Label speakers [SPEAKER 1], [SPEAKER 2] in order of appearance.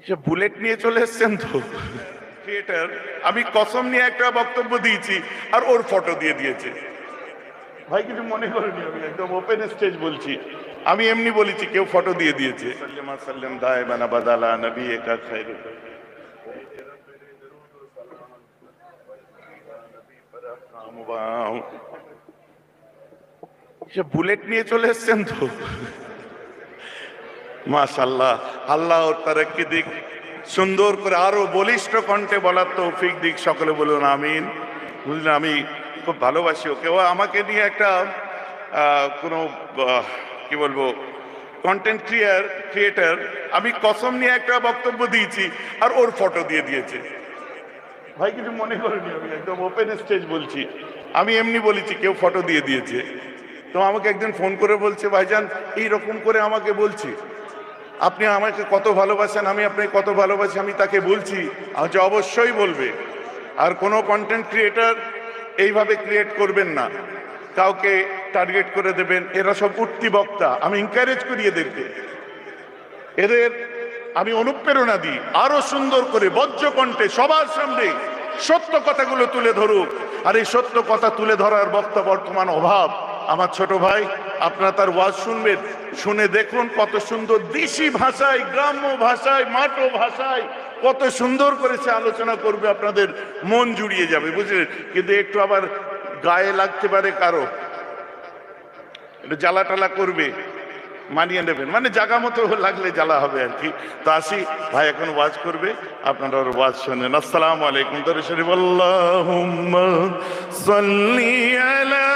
[SPEAKER 1] সে bullet নিয়ে চলে এসছেন তো থিয়েটার। আমি কসম নিয়ে একটা বক্তব্য দিয়েছি আর ওর ফটো দিয়ে দিয়েছে। ভাই কিছু মনে করেনি, আমি একদম ওপেন স্টেজ বলছি, আমি এমনি বলেছি, কেউ ফটো দিয়ে দিয়েছে। সাল্লাম দায়মানা বাদালা নবী একা খায়রু। সে বুলেট নিয়ে চলে এসছেন তো মাশাআল্লাহ। আল্লাহ ওর তারাক্কি দিক, সুন্দর করে আরো বলিষ্ঠ কণ্ঠে বলার তৌফিক দিক। সকলে বলুন আমিন। বুঝলেন, আমি খুব ভালোবাসি ওকে। ও আমাকে নিয়ে একটা কোনো কি বলবো কন্টেন্ট ক্রিয়েটার, আমি কসম নিয়ে একটা বক্তব্য দিয়েছি আর ওর ফটো দিয়ে দিয়েছে। ভাই কিছু মনে করেনি, আমি একদম ওপেন স্টেজ বলছি, আমি এমনি বলেছি, কেউ ফটো দিয়ে দিয়েছে। তো আমাকে একদিন ফোন করে বলছে, ভাইজান এইরকম করে আমাকে বলছি, আপনি আমাকে কত ভালোবাসেন, আমি আপনাকে কত ভালোবাসি। আমি তাকে বলছি, আচ্ছা অবশ্যই বলবে। আর কোনো কন্টেন্ট ক্রিয়েটার এইভাবে ক্রিয়েট করবেন না, কাউকে টার্গেট করে দেবেন, এরা সব উঠতি বক্তা। আমি এনকারেজ করি এদেরকে, এদের আমি অনুপ্রেরণা দিই আরো সুন্দর করে বজ্র কণ্ঠে সবার সামনে সত্য কথাগুলো তুলে ধরুক। আর এই সত্য কথা তুলে ধরার বক্তা বর্তমান অভাব। আমার ছোট ভাই, আপনারা তার ওয়াজ শুনবেন, শুনে দেখুন কত সুন্দর দেশি ভাষায়, গ্রাম্য ভাষায়, মাটো ভাষায় কত সুন্দর করে সে আলোচনা করবে, আপনাদের মন জুড়িয়ে যাবে, বুঝলেন। কিন্তু একটু আবার গায়ে লাগতে পারে কারো, একটু জ্বালা টালা করবে, মানিয়ে নেবেন, মানে জায়গা মতো লাগলে জ্বালা হবে আর কি। তো আসি, ভাই এখন ওয়াজ করবে, আপনারা ওর ওয়াজ শোনেন। আসসালামু আলাইকুম। দরুদ শরীফ। আল্লাহুম্মা সাল্লি আলা